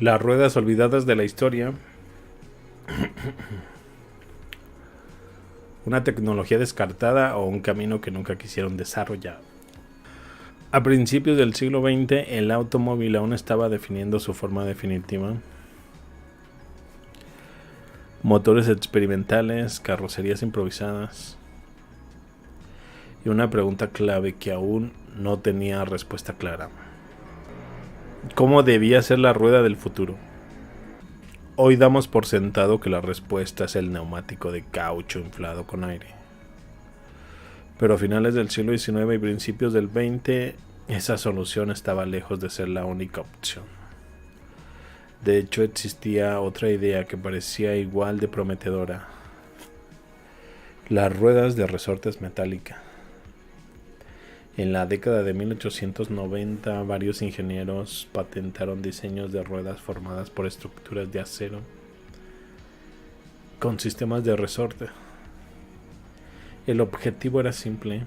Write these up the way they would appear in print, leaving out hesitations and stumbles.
Las ruedas olvidadas de la historia. Una tecnología descartada o un camino que nunca quisieron desarrollar. A principios del siglo XX, el automóvil aún estaba definiendo su forma definitiva. Motores experimentales, carrocerías improvisadas y una pregunta clave que aún no tenía respuesta clara. ¿Cómo debía ser la rueda del futuro? Hoy damos por sentado que la respuesta es el neumático de caucho inflado con aire. Pero a finales del siglo XIX y principios del XX, esa solución estaba lejos de ser la única opción. De hecho, existía otra idea que parecía igual de prometedora: las ruedas de resortes metálicas. En la década de 1890, varios ingenieros patentaron diseños de ruedas formadas por estructuras de acero con sistemas de resorte. El objetivo era simple: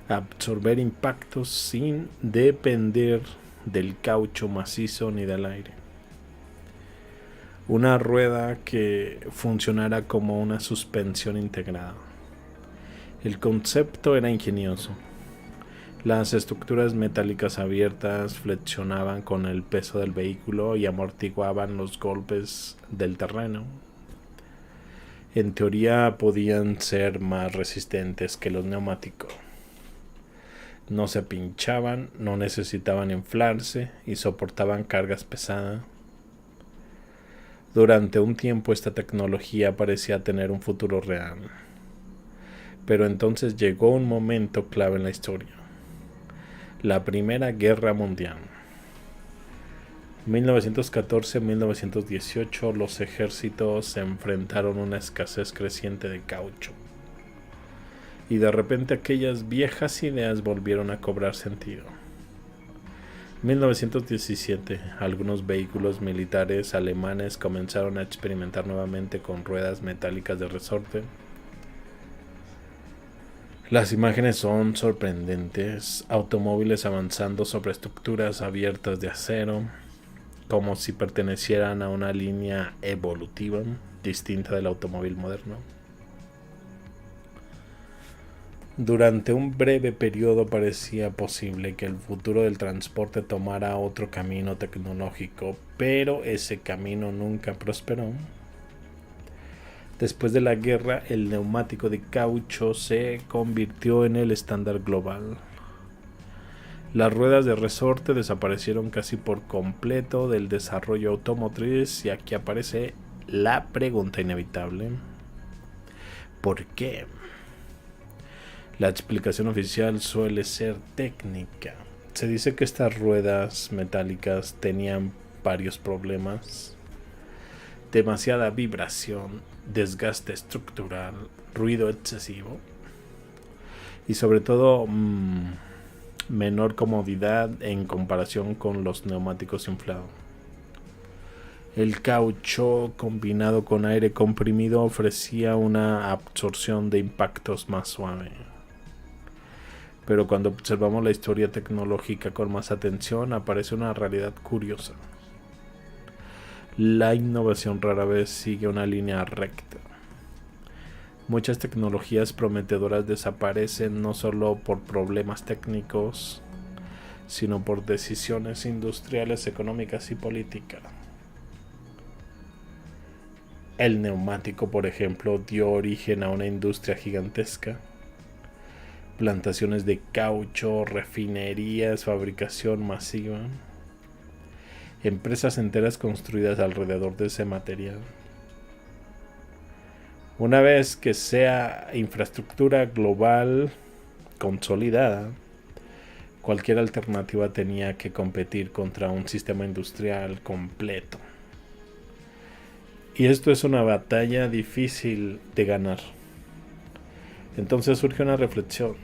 absorber impactos sin depender del caucho macizo ni del aire. Una rueda que funcionara como una suspensión integrada. El concepto era ingenioso. Las estructuras metálicas abiertas flexionaban con el peso del vehículo y amortiguaban los golpes del terreno. En teoría podían ser más resistentes que los neumáticos. No se pinchaban, no necesitaban inflarse y soportaban cargas pesadas. Durante un tiempo esta tecnología parecía tener un futuro real. Pero entonces llegó un momento clave en la historia: la Primera Guerra Mundial. 1914-1918 los ejércitos se enfrentaron a una escasez creciente de caucho. Y de repente aquellas viejas ideas volvieron a cobrar sentido. 1917, algunos vehículos militares alemanes comenzaron a experimentar nuevamente con ruedas metálicas de resorte. Las imágenes son sorprendentes: automóviles avanzando sobre estructuras abiertas de acero, como si pertenecieran a una línea evolutiva distinta del automóvil moderno. Durante un breve periodo parecía posible que el futuro del transporte tomara otro camino tecnológico, pero ese camino nunca prosperó. Después de la guerra, el neumático de caucho se convirtió en el estándar global. Las ruedas de resorte desaparecieron casi por completo del desarrollo automotriz, y aquí aparece la pregunta inevitable: ¿por qué? La explicación oficial suele ser técnica. Se dice que estas ruedas metálicas tenían varios problemas: demasiada vibración, desgaste estructural, ruido excesivo y sobre todo menor comodidad en comparación con los neumáticos inflados. El caucho combinado con aire comprimido ofrecía una absorción de impactos más suave. Pero cuando observamos la historia tecnológica con más atención, aparece una realidad curiosa. La innovación rara vez sigue una línea recta. Muchas tecnologías prometedoras desaparecen no solo por problemas técnicos, sino por decisiones industriales, económicas y políticas. El neumático, por ejemplo, dio origen a una industria gigantesca: plantaciones de caucho, refinerías, fabricación masiva, empresas enteras construidas alrededor de ese material. Una vez que sea infraestructura global consolidada, cualquier alternativa tenía que competir contra un sistema industrial completo. Y esto es una batalla difícil de ganar. Entonces surge una reflexión: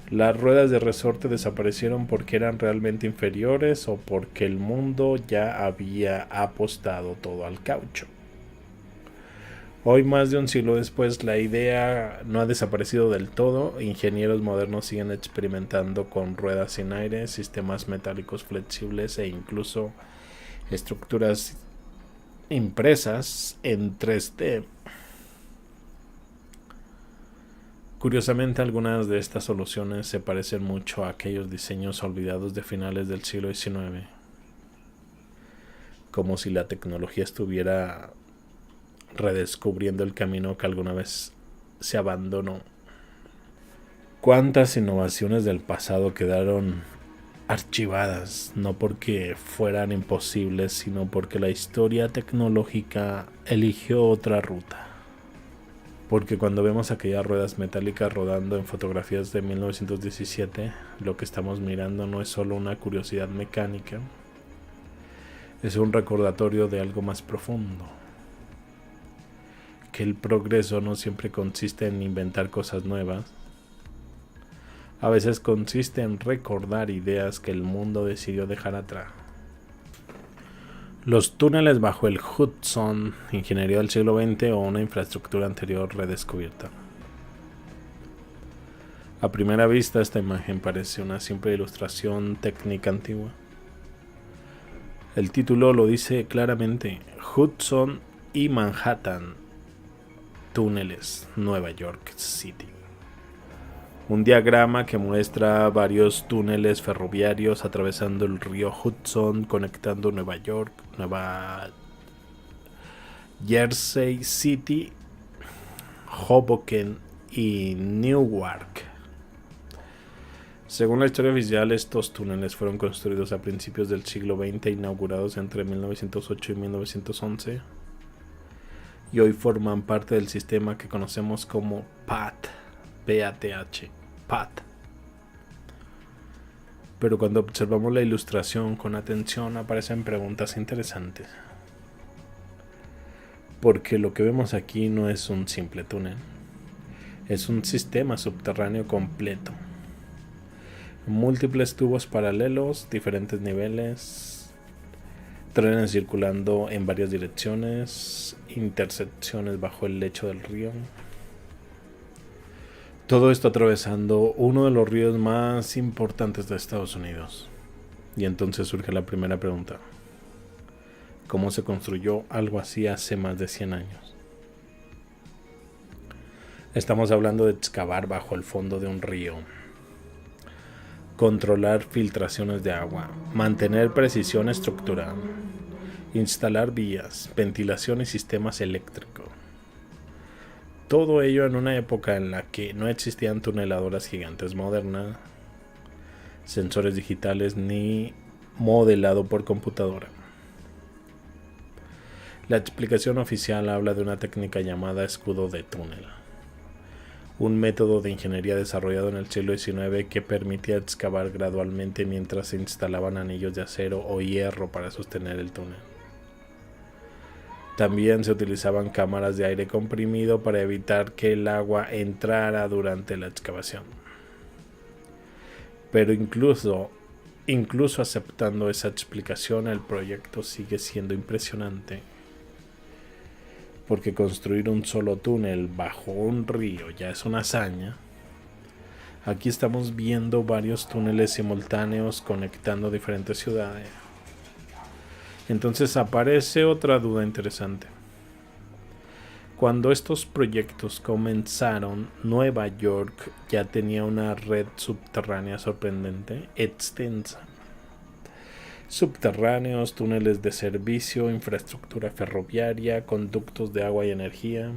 ¿las ruedas de resorte desaparecieron porque eran realmente inferiores o porque el mundo ya había apostado todo al caucho? Hoy, más de un siglo después, la idea no ha desaparecido del todo. Ingenieros modernos siguen experimentando con ruedas sin aire, sistemas metálicos flexibles e incluso estructuras impresas en 3D. Curiosamente, algunas de estas soluciones se parecen mucho a aquellos diseños olvidados de finales del siglo XIX, como si la tecnología estuviera redescubriendo el camino que alguna vez se abandonó. ¿Cuántas innovaciones del pasado quedaron archivadas? No porque fueran imposibles, sino porque la historia tecnológica eligió otra ruta. Porque cuando vemos aquellas ruedas metálicas rodando en fotografías de 1917, lo que estamos mirando no es solo una curiosidad mecánica, es un recordatorio de algo más profundo. Que el progreso no siempre consiste en inventar cosas nuevas. A veces consiste en recordar ideas que el mundo decidió dejar atrás. Los túneles bajo el Hudson, ingeniería del siglo XX o una infraestructura anterior redescubierta. A primera vista, esta imagen parece una simple ilustración técnica antigua. El título lo dice claramente: Hudson y Manhattan, túneles, Nueva York City. Un diagrama que muestra varios túneles ferroviarios atravesando el río Hudson, conectando Nueva York, Nueva Jersey City, Hoboken y Newark. Según la historia oficial, estos túneles fueron construidos a principios del siglo XX e inaugurados entre 1908 y 1911. Y hoy forman parte del sistema que conocemos como PATH, PATH. Pero cuando observamos la ilustración con atención aparecen preguntas interesantes. Porque lo que vemos aquí no es un simple túnel, es un sistema subterráneo completo. Múltiples tubos paralelos, diferentes niveles, trenes circulando en varias direcciones, intersecciones bajo el lecho del río. Todo esto atravesando uno de los ríos más importantes de Estados Unidos. Y entonces surge la primera pregunta: ¿cómo se construyó algo así hace más de 100 años? Estamos hablando de excavar bajo el fondo de un río, controlar filtraciones de agua, mantener precisión estructural, instalar vías, ventilación y sistemas eléctricos. Todo ello en una época en la que no existían tuneladoras gigantes modernas, sensores digitales ni modelado por computadora. La explicación oficial habla de una técnica llamada escudo de túnel, un método de ingeniería desarrollado en el siglo XIX que permitía excavar gradualmente mientras se instalaban anillos de acero o hierro para sostener el túnel. También se utilizaban cámaras de aire comprimido para evitar que el agua entrara durante la excavación. Pero incluso aceptando esa explicación, el proyecto sigue siendo impresionante. Porque construir un solo túnel bajo un río ya es una hazaña. Aquí estamos viendo varios túneles simultáneos conectando diferentes ciudades. Entonces aparece otra duda interesante. Cuando estos proyectos comenzaron, Nueva York ya tenía una red subterránea sorprendente, extensa. Subterráneos, túneles de servicio, infraestructura ferroviaria, conductos de agua y energía.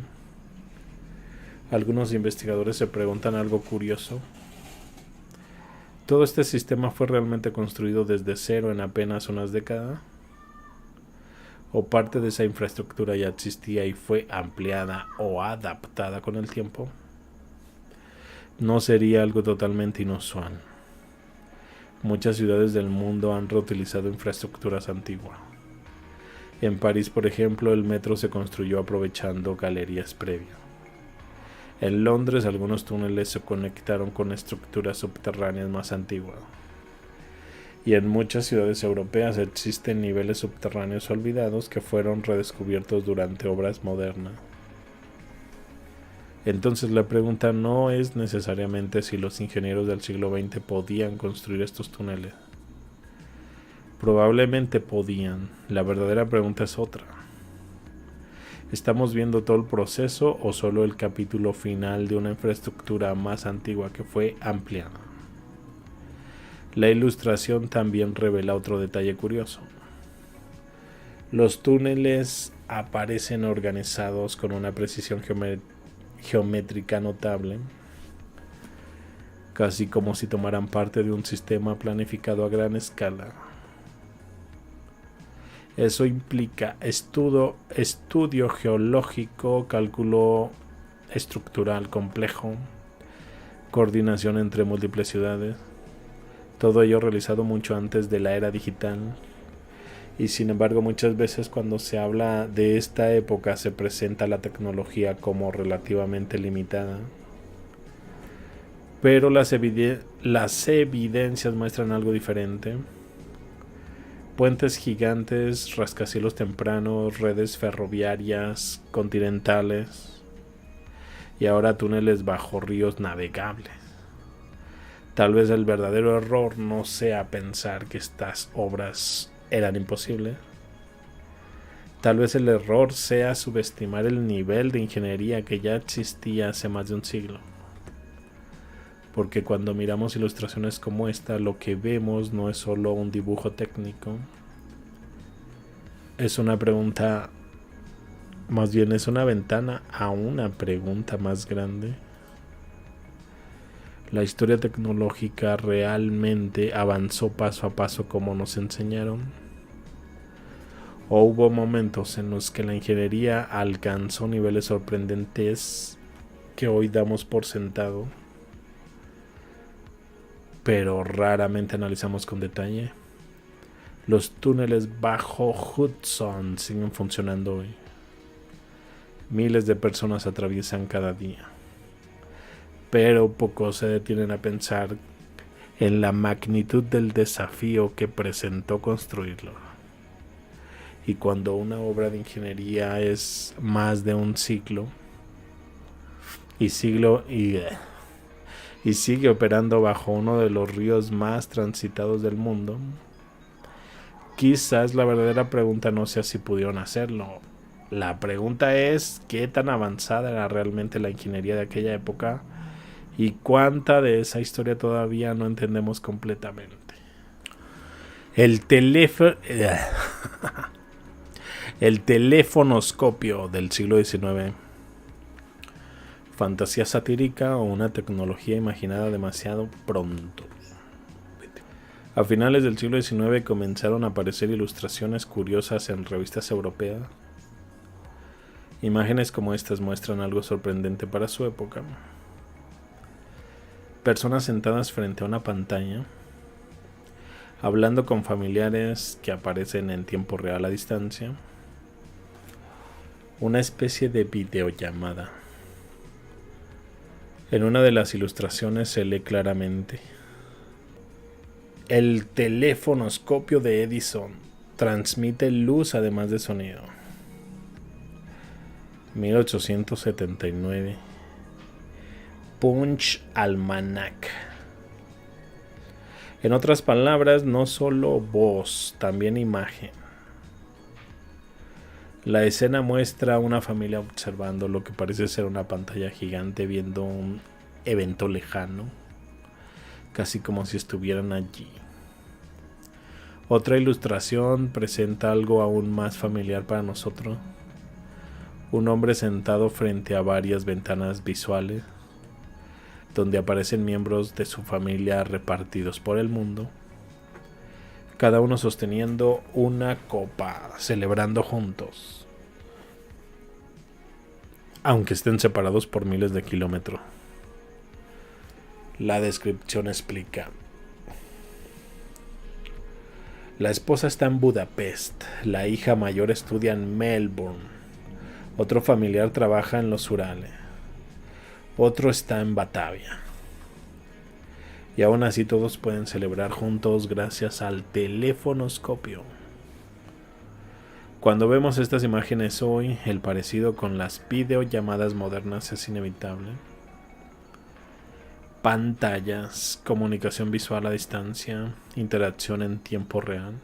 Algunos investigadores se preguntan algo curioso. ¿Todo este sistema fue realmente construido desde cero en apenas unas décadas? ¿O parte de esa infraestructura ya existía y fue ampliada o adaptada con el tiempo? No sería algo totalmente inusual. Muchas ciudades del mundo han reutilizado infraestructuras antiguas. En París, por ejemplo, el metro se construyó aprovechando galerías previas. En Londres, algunos túneles se conectaron con estructuras subterráneas más antiguas. Y en muchas ciudades europeas existen niveles subterráneos olvidados que fueron redescubiertos durante obras modernas. Entonces la pregunta no es necesariamente si los ingenieros del siglo XX podían construir estos túneles. Probablemente podían. La verdadera pregunta es otra. ¿Estamos viendo todo el proceso o solo el capítulo final de una infraestructura más antigua que fue ampliada? La ilustración también revela otro detalle curioso. Los túneles aparecen organizados con una precisión geométrica notable, casi como si tomaran parte de un sistema planificado a gran escala. Eso implica estudio geológico, cálculo estructural complejo, coordinación entre múltiples ciudades, todo ello realizado mucho antes de la era digital. Y sin embargo, muchas veces cuando se habla de esta época se presenta la tecnología como relativamente limitada. Pero las evidencias muestran algo diferente. Puentes gigantes, rascacielos tempranos, redes ferroviarias continentales y ahora túneles bajo ríos navegables. Tal vez el verdadero error no sea pensar que estas obras eran imposibles. Tal vez el error sea subestimar el nivel de ingeniería que ya existía hace más de un siglo. Porque cuando miramos ilustraciones como esta, lo que vemos no es solo un dibujo técnico. Es una pregunta, más bien es una ventana a una pregunta más grande. La historia tecnológica realmente avanzó paso a paso como nos enseñaron. ¿O hubo momentos en los que la ingeniería alcanzó niveles sorprendentes que hoy damos por sentado, pero raramente analizamos con detalle? Los túneles bajo Hudson siguen funcionando hoy. Miles de personas atraviesan cada día, pero pocos se detienen a pensar en la magnitud del desafío que presentó construirlo. Y cuando una obra de ingeniería es más de un siglo y sigue operando bajo uno de los ríos más transitados del mundo, quizás la verdadera pregunta no sea si pudieron hacerlo. La pregunta es qué tan avanzada era realmente la ingeniería de aquella época y cuánta de esa historia todavía no entendemos completamente. El telefonoscopio del siglo XIX. Fantasía satírica o una tecnología imaginada demasiado pronto. A finales del siglo XIX comenzaron a aparecer ilustraciones curiosas en revistas europeas. Imágenes como estas muestran algo sorprendente para su época. Personas sentadas frente a una pantalla, hablando con familiares que aparecen en tiempo real a distancia. Una especie de videollamada. En una de las ilustraciones se lee claramente: el telefonoscopio de Edison transmite luz además de sonido. 1879. Punch Almanac. En otras palabras, no solo voz, también imagen. La escena muestra a una familia observando lo que parece ser una pantalla gigante viendo un evento lejano, casi como si estuvieran allí. Otra ilustración presenta algo aún más familiar para nosotros. Un hombre sentado frente a varias ventanas visuales, donde aparecen miembros de su familia repartidos por el mundo, cada uno sosteniendo una copa, celebrando juntos, aunque estén separados por miles de kilómetros. La descripción explica: la esposa está en Budapest, la hija mayor estudia en Melbourne, otro familiar trabaja en los Urales, otro está en Batavia. Y aún así todos pueden celebrar juntos gracias al telefonoscopio. Cuando vemos estas imágenes hoy, el parecido con las videollamadas modernas es inevitable. Pantallas, comunicación visual a distancia, interacción en tiempo real.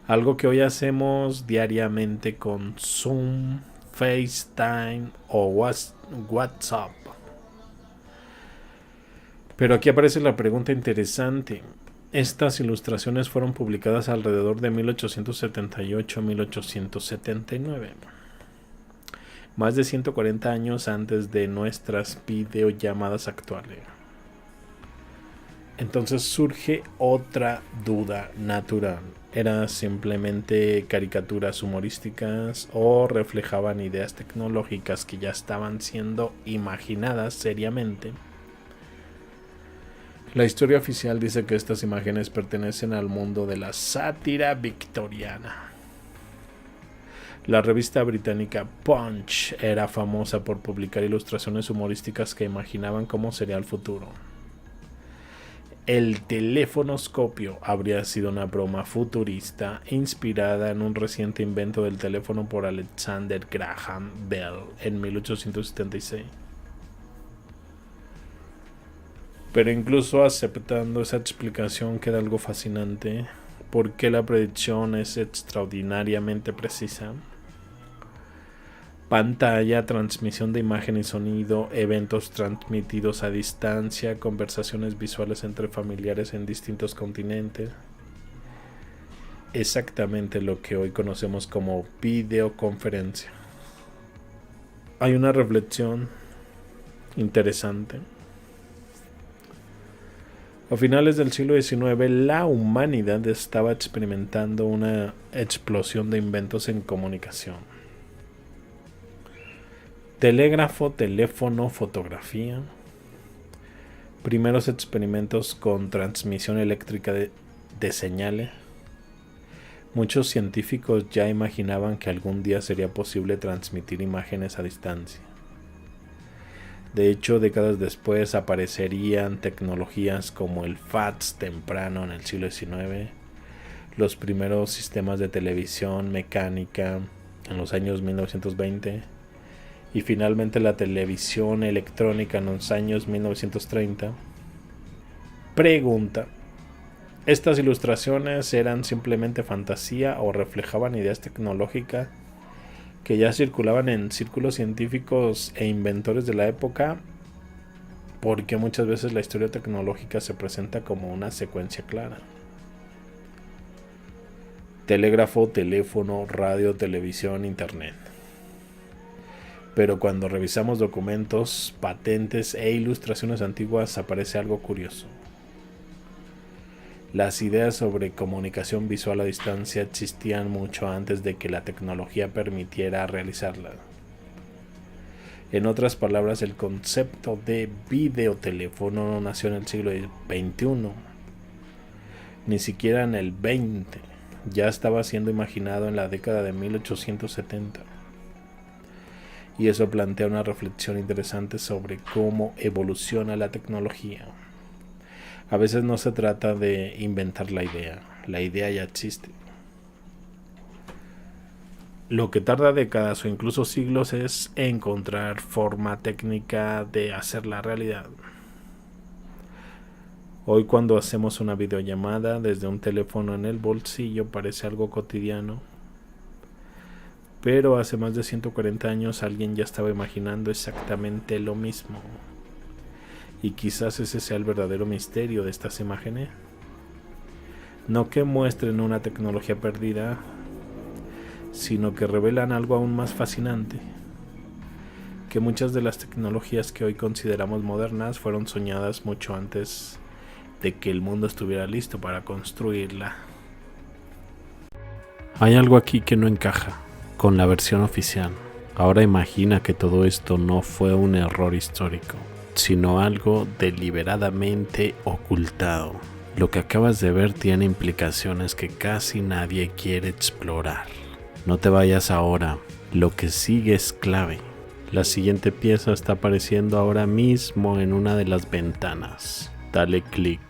Algo que hoy hacemos diariamente con Zoom, FaceTime o WhatsApp. Pero aquí aparece la pregunta interesante. Estas ilustraciones fueron publicadas alrededor de 1878-1879. Más de 140 años antes de nuestras videollamadas actuales. Entonces surge otra duda natural. ¿Eran simplemente caricaturas humorísticas o reflejaban ideas tecnológicas que ya estaban siendo imaginadas seriamente? La historia oficial dice que estas imágenes pertenecen al mundo de la sátira victoriana. La revista británica Punch era famosa por publicar ilustraciones humorísticas que imaginaban cómo sería el futuro. El telefonoscopio habría sido una broma futurista inspirada en un reciente invento del teléfono por Alexander Graham Bell en 1876. Pero incluso aceptando esa explicación queda algo fascinante. ¿Por qué la predicción es extraordinariamente precisa? Pantalla, transmisión de imagen y sonido, eventos transmitidos a distancia, conversaciones visuales entre familiares en distintos continentes. Exactamente lo que hoy conocemos como videoconferencia. Hay una reflexión interesante. A finales del siglo XIX, la humanidad estaba experimentando una explosión de inventos en comunicación. Telégrafo, teléfono, fotografía. Primeros experimentos con transmisión eléctrica de señales. Muchos científicos ya imaginaban que algún día sería posible transmitir imágenes a distancia. De hecho, décadas después aparecerían tecnologías como el fax temprano en el siglo XIX, los primeros sistemas de televisión mecánica en los años 1920 y finalmente la televisión electrónica en los años 1930. Pregunta: ¿estas ilustraciones eran simplemente fantasía o reflejaban ideas tecnológicas que ya circulaban en círculos científicos e inventores de la época? Porque muchas veces la historia tecnológica se presenta como una secuencia clara. Telégrafo, teléfono, radio, televisión, internet. Pero cuando revisamos documentos, patentes e ilustraciones antiguas aparece algo curioso. Las ideas sobre comunicación visual a distancia existían mucho antes de que la tecnología permitiera realizarla. En otras palabras, el concepto de videoteléfono no nació en el siglo XXI, ni siquiera en el XX, ya estaba siendo imaginado en la década de 1870. Y eso plantea una reflexión interesante sobre cómo evoluciona la tecnología. A veces no se trata de inventar la idea ya existe. Lo que tarda décadas o incluso siglos es encontrar forma técnica de hacerla realidad. Hoy cuando hacemos una videollamada desde un teléfono en el bolsillo parece algo cotidiano, pero hace más de 140 años alguien ya estaba imaginando exactamente lo mismo. Y quizás ese sea el verdadero misterio de estas imágenes. No que muestren una tecnología perdida, sino que revelan algo aún más fascinante. Que muchas de las tecnologías que hoy consideramos modernas fueron soñadas mucho antes de que el mundo estuviera listo para construirla. Hay algo aquí que no encaja con la versión oficial. Ahora imagina que todo esto no fue un error histórico, sino algo deliberadamente ocultado. Lo que acabas de ver tiene implicaciones que casi nadie quiere explorar. No te vayas ahora, lo que sigue es clave. La siguiente pieza está apareciendo ahora mismo en una de las ventanas. Dale clic.